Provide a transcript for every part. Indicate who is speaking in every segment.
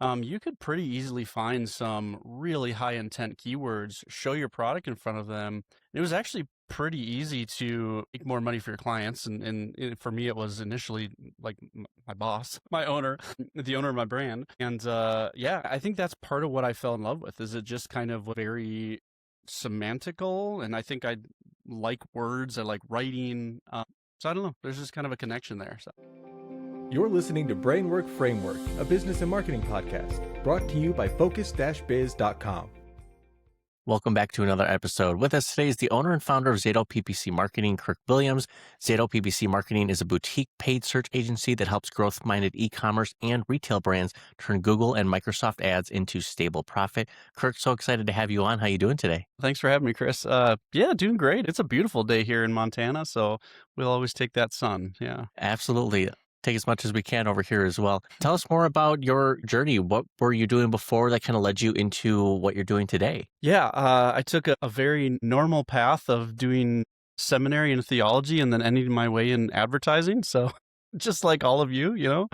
Speaker 1: You could pretty easily find some really high intent keywords, show your product in front of them. It was actually pretty easy to make more money for your clients. And for me, it was initially like my boss, my owner, the owner of my brand. And yeah, I think that's part of what I fell in love with is it just kind of very semantical. And I think I like words, I like writing. So I don't know, there's just kind of a connection there. So.
Speaker 2: You're listening to Brainwork Framework, a business and marketing podcast, brought to you by focus-biz.com.
Speaker 3: Welcome back to another episode. With us today is the owner and founder of ZATO PPC Marketing, Kirk Williams. ZATO PPC Marketing is a boutique paid search agency that helps growth-minded e-commerce and retail brands turn Google and Microsoft ads into stable profit. Kirk, so excited to have you on. How you doing today?
Speaker 1: Thanks for having me, Chris. Yeah, doing great. It's a beautiful day here in Montana, so we'll always take that sun. Yeah.
Speaker 3: Absolutely. Take as much as we can over here as well. Tell us more about your journey. What were you doing before that kind of led you into what you're doing today?
Speaker 1: Yeah, I took a very normal path of doing seminary in theology and then ending my way in advertising. So just like all of you, you know?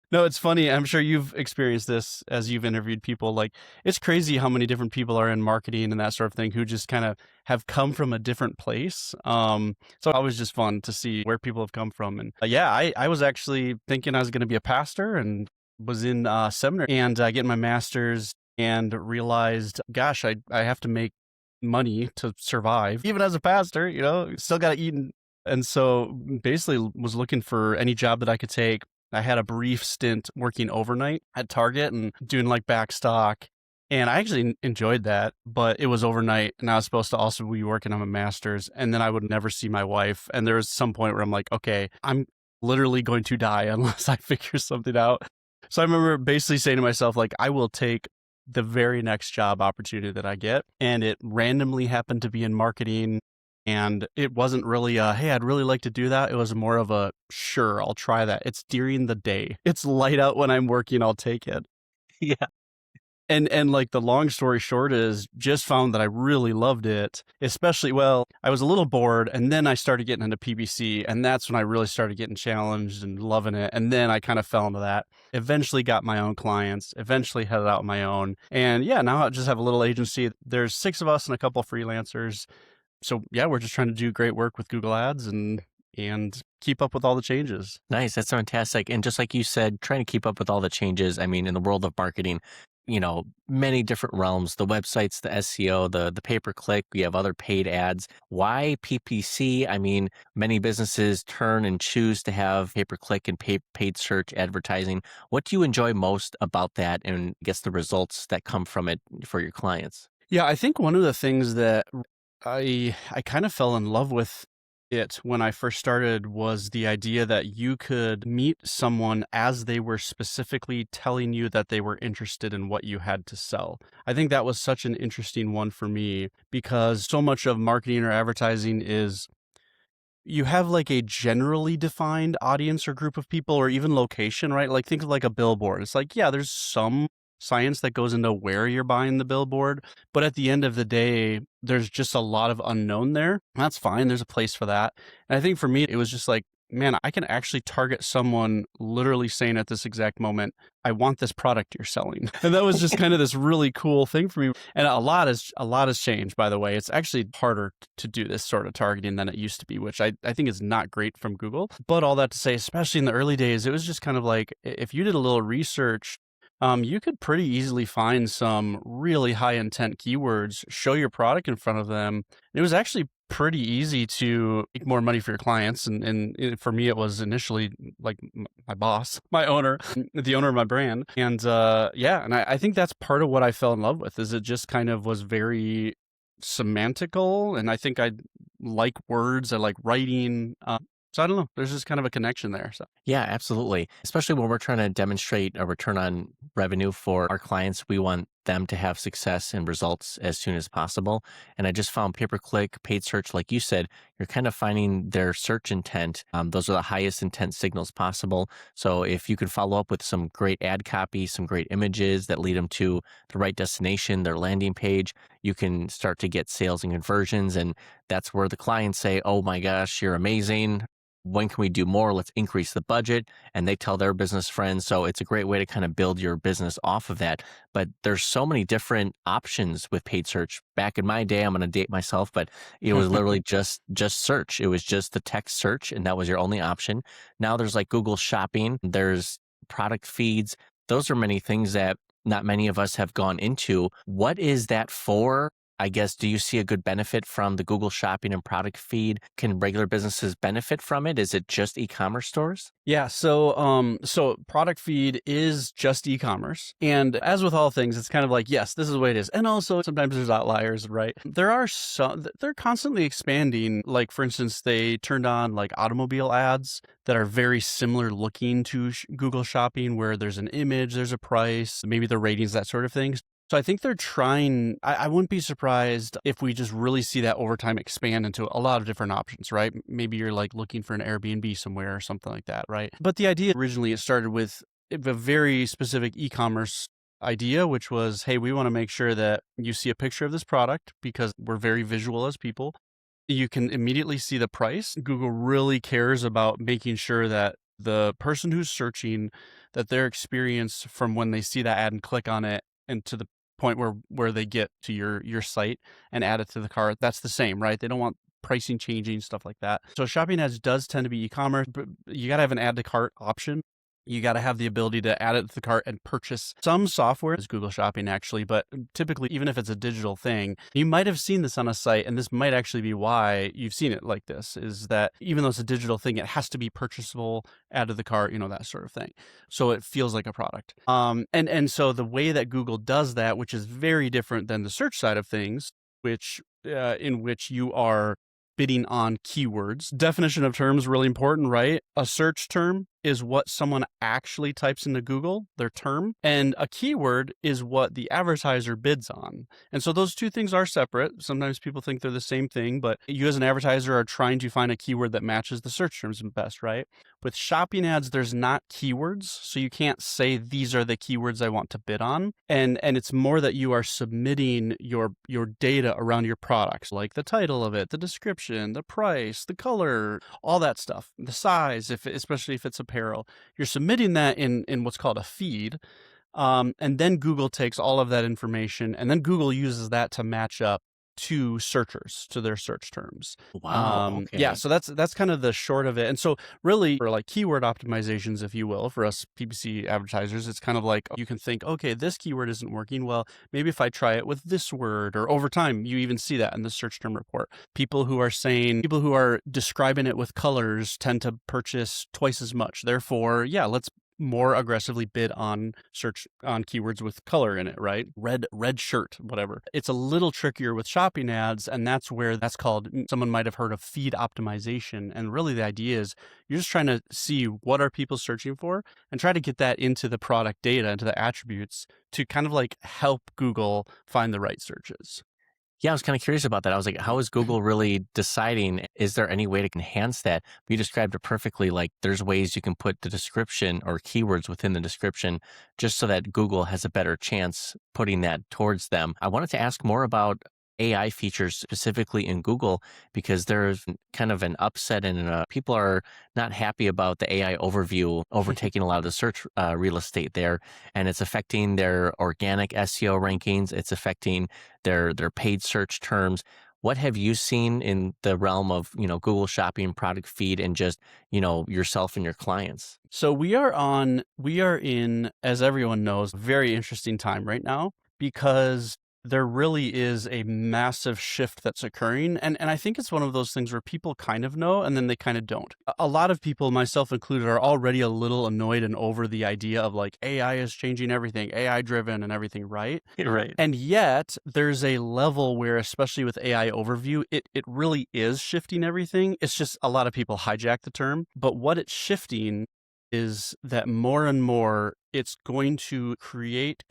Speaker 1: No, it's funny. I'm sure you've experienced this as you've interviewed people. Like, it's crazy how many different people are in marketing and that sort of thing who just kind of have come from a different place. So it was just fun to see where people have come from. And yeah, I was actually thinking I was going to be a pastor and was in seminary and getting my master's and realized, gosh, I have to make money to survive. Even as a pastor, you know, still got to eat. And so basically was looking for any job that I could take. I had a brief stint working overnight at Target and doing like back stock. And I actually enjoyed that, but it was overnight and I was supposed to also be working on my master's and then I would never see my wife. And there was some point where I'm like, okay, I'm literally going to die unless I figure something out. So I remember basically saying to myself, like, I will take the very next job opportunity that I get. And it randomly happened to be in marketing. And it wasn't really hey, I'd really like to do that. It was more of a, sure, I'll try that. It's during the day. It's light out when I'm working. I'll take it.
Speaker 3: Yeah.
Speaker 1: And like the long story short is just found that I really loved it, especially, well, I was a little bored and then I started getting into PPC and that's when I really started getting challenged and loving it. And then I kind of fell into that, eventually got my own clients, eventually headed out on my own. And yeah, now I just have a little agency. There's 6 of us and a couple of freelancers. So yeah, we're just trying to do great work with Google Ads and keep up with all the changes.
Speaker 3: Nice. That's fantastic. And just like you said, trying to keep up with all the changes. I mean, in the world of marketing, you know, many different realms, the websites, the SEO, the pay-per-click, we have other paid ads. Why PPC? I mean, many businesses turn and choose to have pay-per-click and paid search advertising. What do you enjoy most about that and I guess the results that come from it for your clients?
Speaker 1: Yeah, I think one of the things that I kind of fell in love with it when I first started was the idea that you could meet someone as they were specifically telling you that they were interested in what you had to sell. I think that was such an interesting one for me because so much of marketing or advertising is you have like a generally defined audience or group of people or even location, right? Like think of like a billboard. It's like, yeah, there's some science that goes into where you're buying the billboard. But at the end of the day, there's just a lot of unknown there. That's fine. There's a place for that. And I think for me, it was just like, man, I can actually target someone literally saying at this exact moment, I want this product you're selling. And that was just kind of this really cool thing for me. And a lot has changed, by the way. It's actually harder to do this sort of targeting than it used to be, which I think is not great from Google. But all that to say, especially in the early days, it was just kind of like, if you did a little research, you could pretty easily find some really high intent keywords, show your product in front of them. It was actually pretty easy to make more money for your clients. And for me, it was initially like my boss, my owner, the owner of my brand. And yeah, and I think that's part of what I fell in love with is it just kind of was very semantical. And I think I like words, I like writing. So I don't know. There's just kind of a connection there. So
Speaker 3: Yeah, absolutely. Especially when we're trying to demonstrate a return on revenue for our clients, we want them to have success and results as soon as possible. And I just found pay-per-click, paid search, like you said, you're kind of finding their search intent. Those are the highest intent signals possible. So if you can follow up with some great ad copy, some great images that lead them to the right destination, their landing page, you can start to get sales and conversions. And that's where the clients say, oh my gosh, you're amazing. when can we do more? Let's increase the budget. And they tell their business friends. So it's a great way to kind of build your business off of that. But there's so many different options with paid search. Back in my day, I'm going to date myself, but it was literally just search. It was just the text search, and that was your only option. Now there's like Google Shopping, there's product feeds. Those are many things that not many of us have gone into. What is that for? I guess, do you see a good benefit from the Google Shopping and product feed? Can regular businesses benefit from it? Is it just e-commerce stores?
Speaker 1: Yeah, so product feed is just e-commerce. And as with all things, it's kind of like, yes, this is the way it is. And also sometimes there's outliers, right? They're constantly expanding. Like, for instance, they turned on like automobile ads that are very similar looking to Google Shopping, where there's an image, there's a price, maybe the ratings, that sort of thing. So I think they're trying, I wouldn't be surprised if we just really see that over time expand into a lot of different options, right? Maybe you're like looking for an Airbnb somewhere or something like that, right? But the idea originally, it started with a very specific e-commerce idea, which was, hey, we want to make sure that you see a picture of this product because we're very visual as people. You can immediately see the price. Google really cares about making sure that the person who's searching, that their experience from when they see that ad and click on it and to the point where they get to your site and add it to the cart, that's the same, right? They don't want pricing changing, stuff like that. So shopping ads does tend to be e-commerce, but you got to have an add to cart option. You got to have the ability to add it to the cart and purchase. Some software is Google Shopping actually, but typically, even if it's a digital thing, you might have seen this on a site, and this might actually be why you've seen it like this, is that even though it's a digital thing, it has to be purchasable, add to the cart, that sort of thing. So it feels like a product. And so the way that Google does that, which is very different than the search side of things, in which you are bidding on keywords. Definition of terms, really important, right? A search term is what someone actually types into Google, their term, and a keyword is what the advertiser bids on. And so those two things are separate. Sometimes people think they're the same thing, but you as an advertiser are trying to find a keyword that matches the search terms best, right? With shopping ads, there's not keywords, so you can't say these are the keywords I want to bid on. And it's more that you are submitting your data around your products, like the title of it, the description, the price, the color, all that stuff, the size, especially if it's apparel. You're submitting that in what's called a feed. And then Google takes all of that information, and then Google uses that to match up to searchers, to their search terms.
Speaker 3: Wow. Okay.
Speaker 1: Yeah, so that's kind of the short of it. And so really, for like keyword optimizations, if you will, for us PPC advertisers, it's kind of like you can think, okay, this keyword isn't working. Well, maybe if I try it with this word, or over time, you even see that in the search term report. People who are describing it with colors tend to purchase twice as much. Therefore, yeah, let's more aggressively bid on search on keywords with color in it, right? Red shirt, whatever. It's a little trickier with shopping ads, and that's called, someone might have heard of feed optimization. And really the idea is you're just trying to see what are people searching for and try to get that into the product data, into the attributes to kind of like help Google find the right searches.
Speaker 3: Yeah, I was kind of curious about that. I was like, how is Google really deciding? Is there any way to enhance that? You described it perfectly. Like, there's ways you can put the description or keywords within the description just so that Google has a better chance putting that towards them. I wanted to ask more about AI features specifically in Google, because there's kind of an upset and people are not happy about the AI overview overtaking a lot of the search real estate there, and it's affecting their organic SEO rankings. It's affecting their paid search terms. What have you seen in the realm of, Google Shopping, product feed, and just, yourself and your clients?
Speaker 1: So we are in, as everyone knows, a very interesting time right now, because there really is a massive shift that's occurring. And I think it's one of those things where people kind of know and then they kind of don't. A lot of people, myself included, are already a little annoyed and over the idea of like AI is changing everything, AI driven and everything, right?
Speaker 3: Right.
Speaker 1: And yet there's a level where, especially with AI overview, it really is shifting everything. It's just a lot of people hijack the term. But what it's shifting is that more and more it's going to create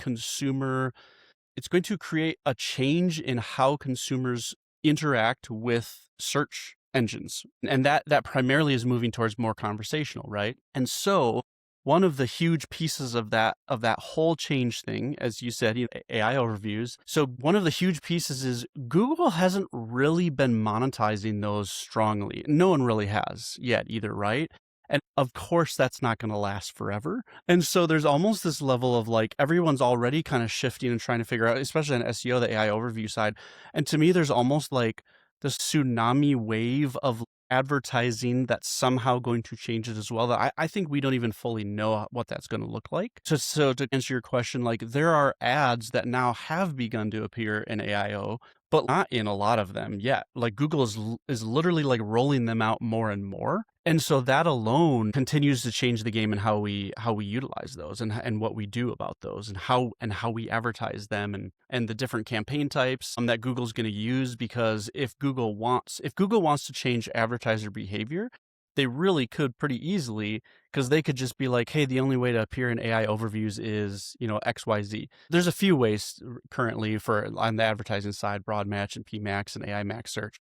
Speaker 1: a change in how consumers interact with search engines. And that primarily is moving towards more conversational, right? And so one of the huge pieces of that whole change thing, as you said, AI overviews. So one of the huge pieces is Google hasn't really been monetizing those strongly. No one really has yet either, right? And of course, that's not going to last forever. And so there's almost this level of like everyone's already kind of shifting and trying to figure out, especially on SEO, the AI overview side. And to me, there's almost like this tsunami wave of advertising that's somehow going to change it as well. That I think we don't even fully know what that's going to look like. So to answer your question, like there are ads that now have begun to appear in AIO, but not in a lot of them yet. Like Google is literally like rolling them out more and more. And so that alone continues to change the game and how we utilize those and what we do about those and how we advertise them and the different campaign types that Google's going to use. Because if Google wants to change advertiser behavior, they really could pretty easily, because they could just be like, hey, the only way to appear in AI overviews is, XYZ. There's a few ways currently on the advertising side, broad match and PMax and AI Max search.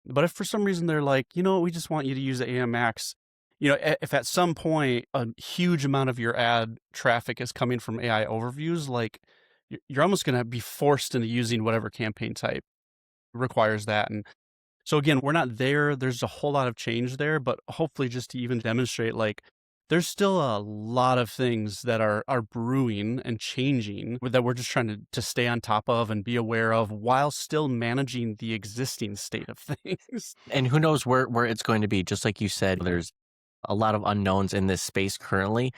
Speaker 1: But if for some reason they're like, we just want you to use the AI Max, if at some point a huge amount of your ad traffic is coming from AI overviews, like you're almost going to be forced into using whatever campaign type requires that. And so again, we're not there. There's a whole lot of change there, but hopefully just to even demonstrate, like, there's still a lot of things that are brewing and changing that we're just trying to stay on top of and be aware of while still managing the existing state of things.
Speaker 3: And who knows where it's going to be. Just like you said, there's a lot of unknowns in this space currently.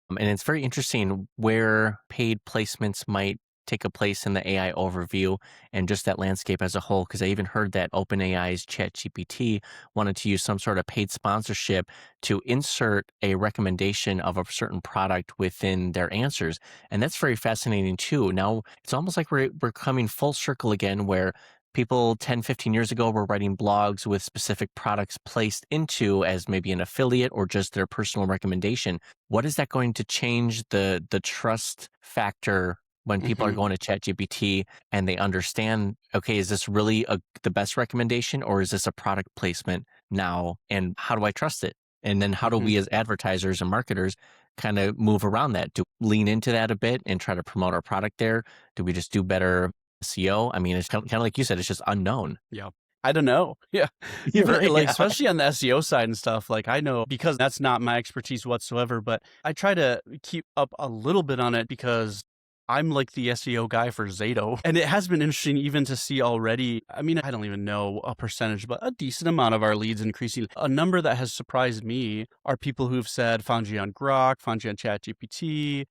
Speaker 3: And it's very interesting where paid placements might take a place in the AI overview and just that landscape as a whole. Because I even heard that OpenAI's ChatGPT wanted to use some sort of paid sponsorship to insert a recommendation of a certain product within their answers. And that's very fascinating too. Now, it's almost like we're coming full circle again, where people 10, 15 years ago were writing blogs with specific products placed into as maybe an affiliate or just their personal recommendation. What is that going to change the trust factor when people are going to ChatGPT and they understand, okay, is this really the best recommendation, or is this a product placement now? And how do I trust it? And then how do we as advertisers and marketers kind of move around that? Do we lean into that a bit and try to promote our product there? Do we just do better SEO? I mean, it's kind of like you said, it's just unknown.
Speaker 1: Yeah. I don't know. Yeah. Especially on the SEO side and stuff. Like I know, because that's not my expertise whatsoever, but I try to keep up a little bit on it because I'm like the SEO guy for ZATO. And it has been interesting even to see already. I mean, I don't even know a percentage, but a decent amount of our leads increasing. A number that has surprised me are people who've said, found you on Grok, found you on ChatGPT.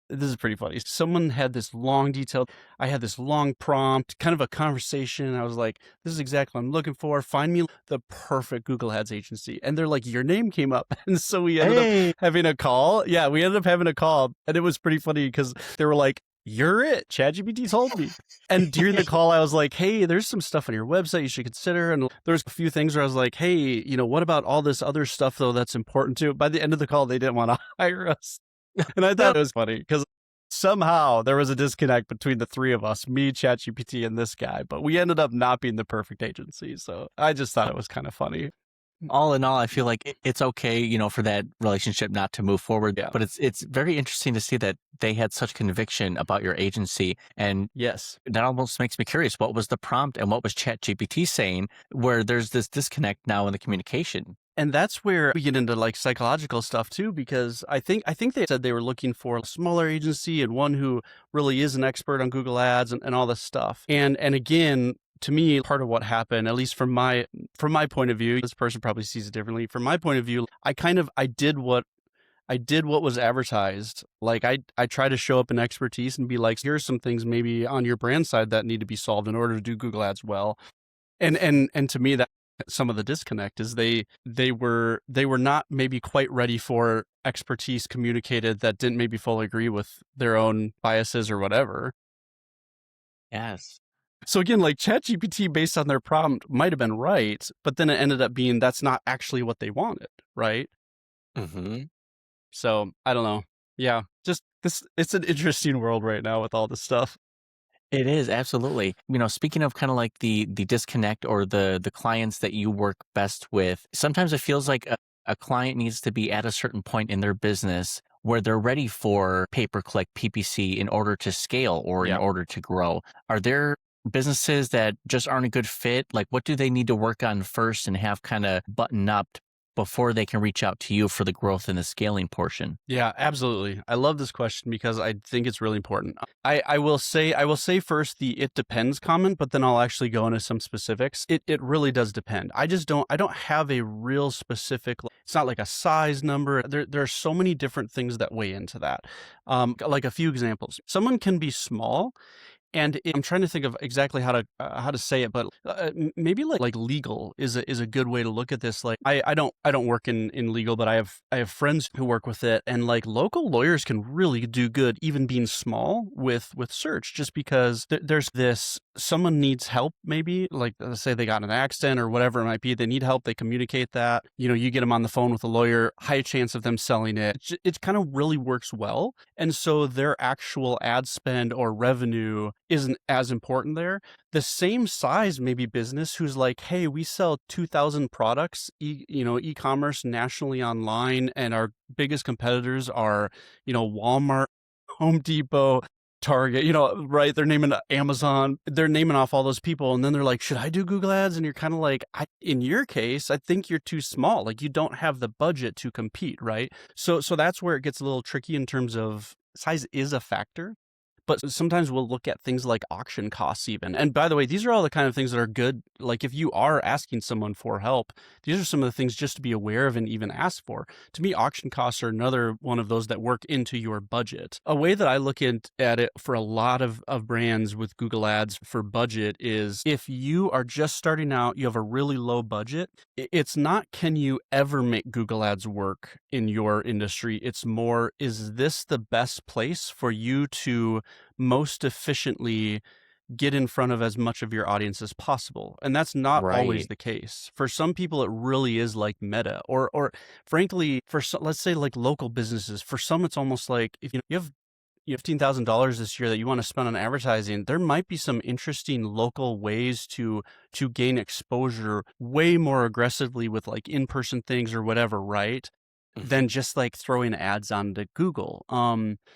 Speaker 1: This is pretty funny. Someone had this I had this long prompt, kind of a conversation. I was like, this is exactly what I'm looking for. Find me the perfect Google Ads agency. And they're like, your name came up. And so we ended up having a call. Yeah, we ended up having a call. And it was pretty funny because they were like, you're it. ChatGPT told me. And during the call, I was like, hey, there's some stuff on your website you should consider. And there's a few things where I was like, hey, what about all this other stuff, though, that's important too? By the end of the call, they didn't want to hire us. And I thought it was funny because somehow there was a disconnect between the three of us, me, ChatGPT, and this guy. But we ended up not being the perfect agency. So I just thought it was kind of funny.
Speaker 3: All in all, I feel like it's okay, for that relationship not to move forward. Yeah. But it's very interesting to see that they had such conviction about your agency. And
Speaker 1: yes,
Speaker 3: that almost makes me curious. What was the prompt and what was ChatGPT saying where there's this disconnect now in the communication?
Speaker 1: And that's where we get into like psychological stuff too, because I think they said they were looking for a smaller agency and one who really is an expert on Google Ads and all this stuff. And again, to me, part of what happened, at least from my point of view, this person probably sees it differently. From my point of view, I did what was advertised. Like I try to show up in expertise and be like, here's some things maybe on your brand side that need to be solved in order to do Google Ads well. And to me, that some of the disconnect is they were not maybe quite ready for expertise communicated that didn't maybe fully agree with their own biases or whatever.
Speaker 3: Yes.
Speaker 1: So again, like ChatGPT based on their prompt might have been right, but then it ended up being that's not actually what they wanted, right? So I don't know. Yeah, just it's an interesting world right now with all this stuff.
Speaker 3: It is, absolutely. Speaking of kind of like the disconnect or the clients that you work best with, sometimes it feels like a client needs to be at a certain point in their business where they're ready for pay-per-click PPC in order to scale or in
Speaker 1: Yeah.
Speaker 3: order to grow. Are there businesses that just aren't a good fit? Like, what do they need to work on first and have kind of buttoned up before they can reach out to you for the growth and the scaling portion?
Speaker 1: Yeah, absolutely. I love this question because I think it's really important. I will say first the "it depends" comment, but then I'll actually go into some specifics. It really does depend. I don't have a real specific. It's not like a size number. There are so many different things that weigh into that. Like a few examples. Someone can be small. And I'm trying to think of exactly how to say it, but maybe like legal is a good way to look at this. Like I don't work in legal, but I have friends who work with it, and like local lawyers can really do good even being small with search, just because there's this someone needs help, maybe like let's say they got in an accident or whatever it might be, they need help, they communicate that, you get them on the phone with a lawyer, high chance of them selling it. It kind of really works well, and so their actual ad spend or revenue isn't as important there. The same size maybe business who's like, hey, we sell 2,000 products, e-commerce nationally online, and our biggest competitors are, Walmart, Home Depot, Target, right? They're naming Amazon, they're naming off all those people. And then they're like, should I do Google ads? And you're kind of like, in your case, I think you're too small. Like you don't have the budget to compete, right? So that's where it gets a little tricky in terms of size is a factor. But sometimes we'll look at things like auction costs even. And by the way, these are all the kind of things that are good. Like if you are asking someone for help, these are some of the things just to be aware of and even ask for. To me, auction costs are another one of those that work into your budget. A way that I look at it for a lot of brands with Google Ads for budget is if you are just starting out, you have a really low budget, it's not can you ever make Google Ads work in your industry? It's more, is this the best place for you to most efficiently get in front of as much of your audience as possible? And that's not always
Speaker 3: Right.
Speaker 1: the case. For some people, it really is like Meta, or frankly, for some, let's say like local businesses. For some, it's almost like if you have $15,000 this year that you want to spend on advertising, there might be some interesting local ways to gain exposure way more aggressively with like in-person things or whatever, right? Than just like throwing ads onto Google.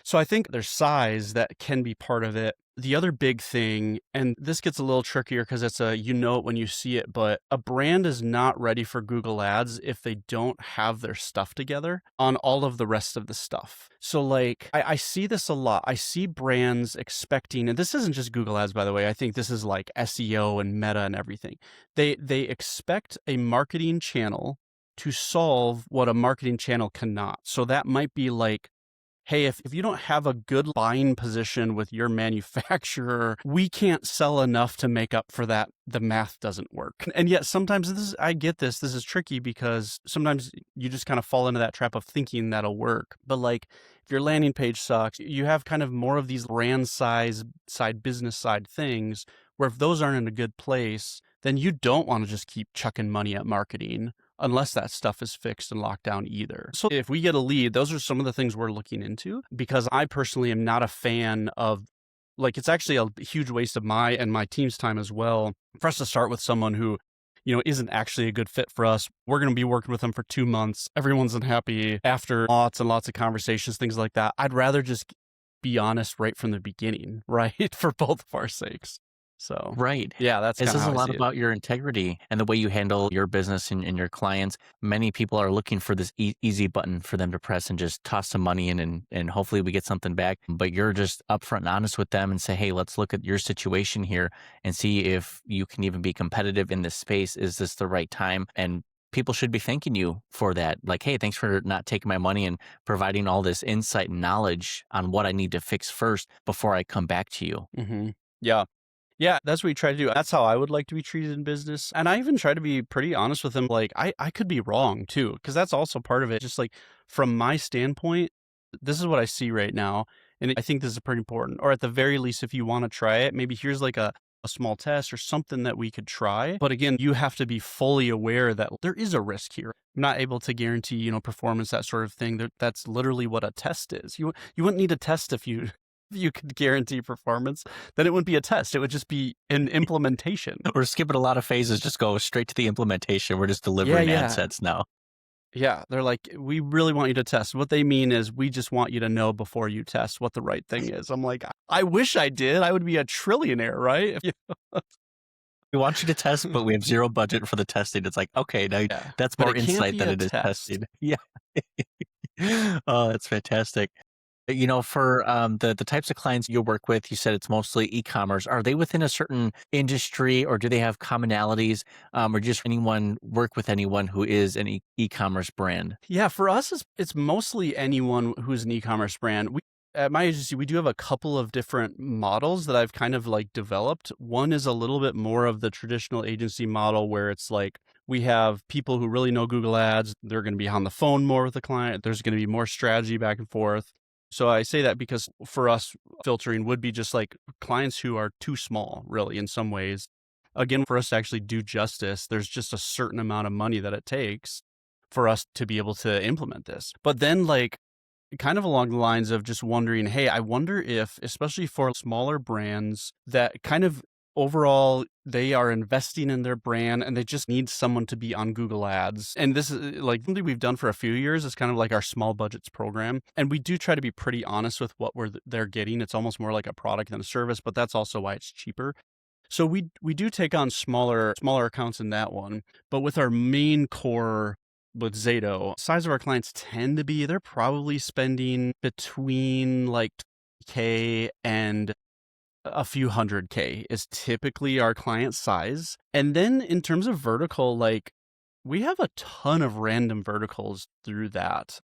Speaker 1: So I think there's size that can be part of it. The other big thing, and this gets a little trickier because it's you know it when you see it, but a brand is not ready for Google Ads if they don't have their stuff together on all of the rest of the stuff. So like I see this a lot. I see brands expecting, and this isn't just Google Ads, by the way. I think this is like SEO and Meta and everything. They expect a marketing channel to solve what a marketing channel cannot. So that might be like, hey, if you don't have a good buying position with your manufacturer, we can't sell enough to make up for that. The math doesn't work. And yet sometimes I get this is tricky because sometimes you just kind of fall into that trap of thinking that'll work. But like if your landing page sucks, you have kind of more of these brand side, business side things where if those aren't in a good place, then you don't want to just keep chucking money at marketing unless that stuff is fixed and locked down either. So if we get a lead, those are some of the things we're looking into, because I personally am not a fan of, like, it's actually a huge waste of my and my team's time as well for us to start with someone who, isn't actually a good fit for us. We're going to be working with them for 2 months. Everyone's unhappy after lots and lots of conversations, things like that. I'd rather just be honest right from the beginning, right? For both of our sakes. So,
Speaker 3: Right.
Speaker 1: yeah, that's
Speaker 3: It
Speaker 1: kind of
Speaker 3: says a
Speaker 1: how I
Speaker 3: lot
Speaker 1: see it.
Speaker 3: about your integrity and the way you handle your business and your clients. Many people are looking for this easy button for them to press and just toss some money in and hopefully we get something back. But you're just upfront and honest with them and say, hey, let's look at your situation here and see if you can even be competitive in this space. Is this the right time? And people should be thanking you for that. Like, hey, thanks for not taking my money and providing all this insight and knowledge on what I need to fix first before I come back to you.
Speaker 1: Mm-hmm. Yeah. Yeah, that's what we try to do. That's how I would like to be treated in business. And I even try to be pretty honest with them. Like, I could be wrong too, because that's also part of it. Just like from my standpoint, this is what I see right now. And I think this is pretty important. Or at the very least, if you want to try it, maybe here's like a small test or something that we could try. But again, you have to be fully aware that there is a risk here. I'm not able to guarantee, performance, that sort of thing. That's literally what a test is. You wouldn't need a test if you could guarantee performance, then it wouldn't be a test. It would just be an implementation.
Speaker 3: We're skipping a lot of phases, just go straight to the implementation. We're just delivering ad sets now.
Speaker 1: Yeah, they're like, "We really want you to test." What they mean is, "We just want you to know before you test what the right thing is." I'm like, "I wish I did. I would be a trillionaire, right?" If you
Speaker 3: We want you to test, but we have zero budget for the testing. It's like, okay, now
Speaker 1: Yeah,
Speaker 3: that's
Speaker 1: but
Speaker 3: more
Speaker 1: it can't
Speaker 3: insight
Speaker 1: be
Speaker 3: than
Speaker 1: a
Speaker 3: it is
Speaker 1: test.
Speaker 3: testing. Yeah. Oh, that's fantastic. For the types of clients you work with, you said it's mostly e-commerce. Are they within a certain industry, or do they have commonalities, or just anyone work with anyone who is an e-commerce brand?
Speaker 1: Yeah, for us, it's mostly anyone who's an e-commerce brand. We At my agency, we do have a couple of different models that I've kind of like developed. One is a little bit more of the traditional agency model where it's like we have people who really know Google Ads. They're going to be on the phone more with the client. There's going to be more strategy back and forth. So I say that because for us, filtering would be just like clients who are too small, really, in some ways. Again, for us to actually do justice, there's just a certain amount of money that it takes for us to be able to implement this. But then, like, kind of along the lines of just wondering, hey, I wonder if, especially for smaller brands that kind of overall they are investing in their brand and they just need someone to be on Google Ads. And this is like something we've done for a few years. It's kind of like our small budgets program. And we do try to be pretty honest with what they're getting. It's almost more like a product than a service, but that's also why it's cheaper. So we do take on smaller accounts in that one, but with our main core with Zato, size of our clients tend to be they're probably spending between like K and a few hundred K is typically our client size. And then in terms of vertical, like we have a ton of random verticals through that.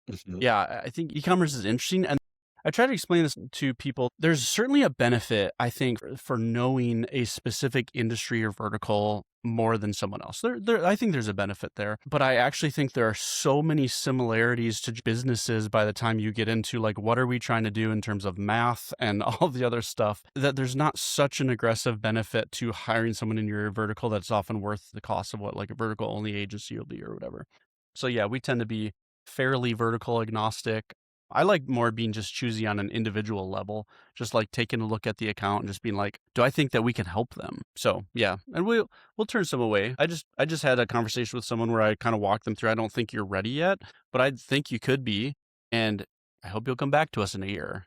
Speaker 3: Mhm.
Speaker 1: Yeah, I think e-commerce is interesting. And I try to explain this to people. There's certainly a benefit, I think, for knowing a specific industry or vertical more than someone else. I think there's a benefit there. But I actually think there are so many similarities to businesses by the time you get into like, what are we trying to do in terms of math and all the other stuff, that there's not such an aggressive benefit to hiring someone in your vertical that's often worth the cost of what like a vertical only agency will be or whatever. So yeah, we tend to be fairly vertical agnostic. I like more being just choosy on an individual level, just like taking a look at the account and just being like, do I think that we can help them? So yeah, and we'll turn some away. I just had a conversation with someone where I kind of walked them through. I don't think you're ready yet, but I think you could be, and I hope you'll come back to us in a year.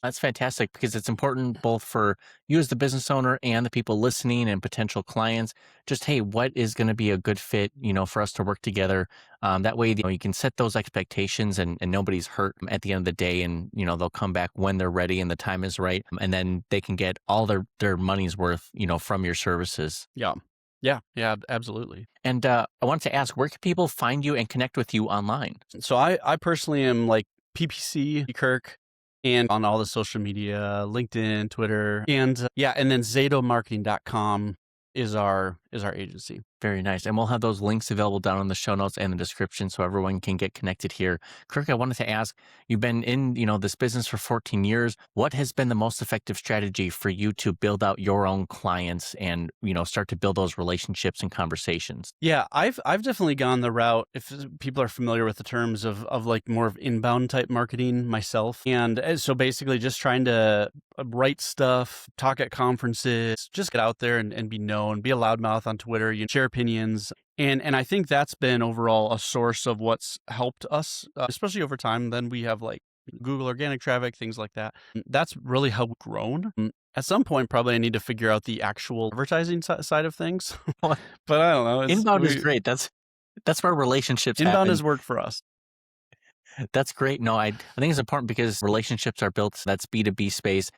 Speaker 3: That's fantastic because it's important both for you as the business owner and the people listening and potential clients. Just, hey, what is going to be a good fit, for us to work together? That way, you can set those expectations and nobody's hurt at the end of the day. And, they'll come back when they're ready and the time is right. And then they can get all their money's worth, from your services.
Speaker 1: Yeah, absolutely.
Speaker 3: And I wanted to ask, where can people find you and connect with you online?
Speaker 1: So I personally am like PPC Kirk, and on all the social media, LinkedIn, Twitter, and and then ZATOmarketing.com is our agency.
Speaker 3: Very nice. And we'll have those links available down in the show notes and the description so everyone can get connected here. Kirk, I wanted to ask, you've been in, this business for 14 years. What has been the most effective strategy for you to build out your own clients and, start to build those relationships and conversations?
Speaker 1: Yeah, I've definitely gone the route, if people are familiar with the terms of like more of inbound type marketing myself. And so basically just trying to write stuff, talk at conferences, just get out there and be known, be a loudmouth on Twitter, share opinions. And I think that's been overall a source of what's helped us, especially over time. Then we have like Google organic traffic, things like that. That's really how we've grown. At some point, probably I need to figure out the actual advertising side of things. But I don't know.
Speaker 3: Inbound is great. That's where relationships
Speaker 1: Inbound
Speaker 3: happen.
Speaker 1: has worked for us.
Speaker 3: That's great. No, I think it's important because relationships are built. That's B2B space.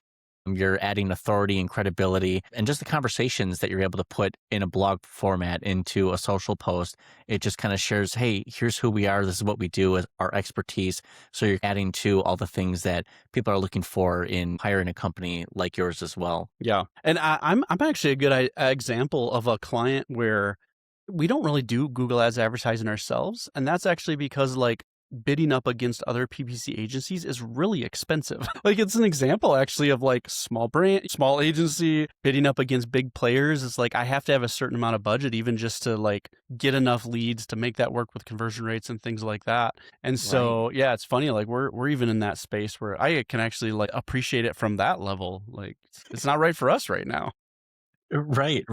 Speaker 3: You're adding authority and credibility, and just the conversations that you're able to put in a blog format into a social post. It just kind of shares, hey, here's who we are. This is what we do, our expertise. So you're adding to all the things that people are looking for in hiring a company like yours as well.
Speaker 1: Yeah. And I'm actually a good example of a client where we don't really do Google Ads advertising ourselves. And that's actually because like bidding up against other PPC agencies is really expensive. Like it's an example actually of like small agency bidding up against big players. It's like I have to have a certain amount of budget even just to like get enough leads to make that work with conversion rates and things like that. And so, yeah, it's funny. Like we're even in that space where I can actually like appreciate it from that level. Like it's not right for us right now.
Speaker 3: Right.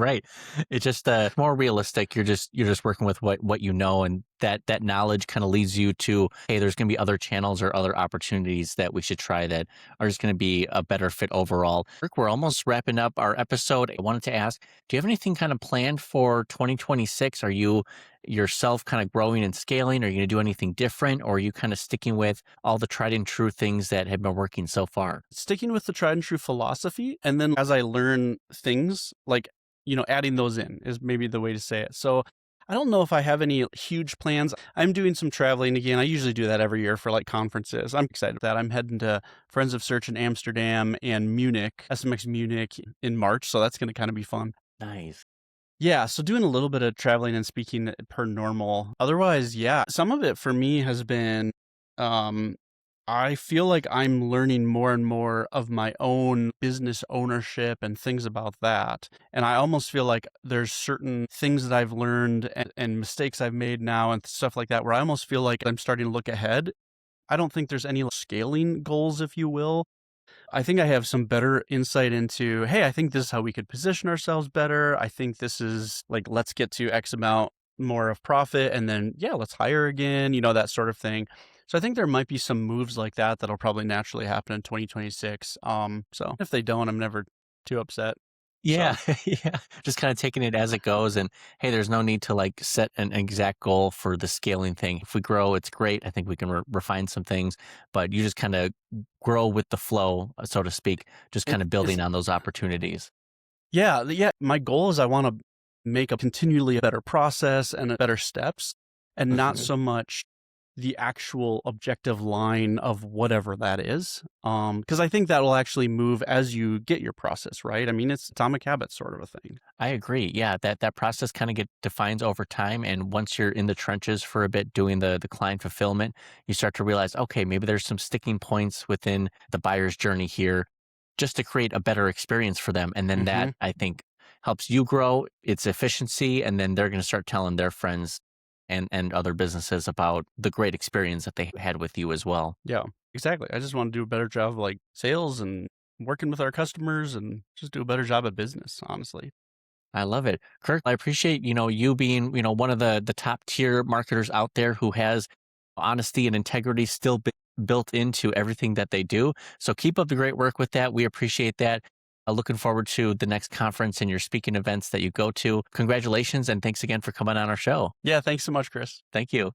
Speaker 3: It's just more realistic. You're just working with what you know, and that knowledge kind of leads you to, hey, there's going to be other channels or other opportunities that we should try that are just going to be a better fit overall. Kirk, we're almost wrapping up our episode. I wanted to ask, do you have anything kind of planned for 2026? Are you yourself kind of growing and scaling? Are you going to do anything different? Or are you kind of sticking with all the tried and true things that have been working so far?
Speaker 1: Sticking with the tried and true philosophy. And then as I learn things, like, adding those in is maybe the way to say it. So I don't know if I have any huge plans. I'm doing some traveling again. I usually do that every year for like conferences. I'm excited about that. I'm heading to Friends of Search in Amsterdam and Munich, SMX Munich in March. So that's going to kind of be fun.
Speaker 3: Nice.
Speaker 1: Yeah, so doing a little bit of traveling and speaking per normal. Otherwise, yeah, some of it for me has been, um, I feel like I'm learning more and more of my own business ownership and things about that. And I almost feel like there's certain things that I've learned and mistakes I've made now and stuff like that, where I almost feel like I'm starting to look ahead. I don't think there's any scaling goals, if you will. I think I have some better insight into, hey, I think this is how we could position ourselves better. I think this is like, let's get to X amount more of profit and then, yeah, let's hire again, that sort of thing. So I think there might be some moves like that that'll probably naturally happen in 2026. So if they don't, I'm never too upset.
Speaker 3: Yeah,
Speaker 1: So
Speaker 3: yeah. Just kind of taking it as it goes. And hey, there's no need to like set an exact goal for the scaling thing. If we grow, it's great. I think we can refine some things, but you just kind of grow with the flow, so to speak, just
Speaker 1: it
Speaker 3: kind of
Speaker 1: is,
Speaker 3: building on those opportunities.
Speaker 1: yeah. My goal is I want to make a continually a better process and a better steps and not
Speaker 3: Mhm.
Speaker 1: so much the actual objective line of whatever that is. Because I think that will actually move as you get your process right. I mean, it's atomic habits sort of a thing.
Speaker 3: I agree. Yeah, that process kind of get defines over time, and once you're in the trenches for a bit doing the client fulfillment, you start to realize, okay, maybe there's some sticking points within the buyer's journey here, just to create a better experience for them, and then that
Speaker 1: Hmm.
Speaker 3: I think helps you grow its efficiency, and then they're going to start telling their friends and other businesses about the great experience that they had with you as well.
Speaker 1: Yeah, exactly. I just want to do a better job of like sales and working with our customers and just do a better job at business, honestly.
Speaker 3: I love it. Kirk, I appreciate, you being, one of the top tier marketers out there who has honesty and integrity still built into everything that they do. So keep up the great work with that. We appreciate that. Looking forward to the next conference and your speaking events that you go to. Congratulations and thanks again for coming on our show.
Speaker 1: Yeah, thanks so much, Chris.
Speaker 3: Thank you.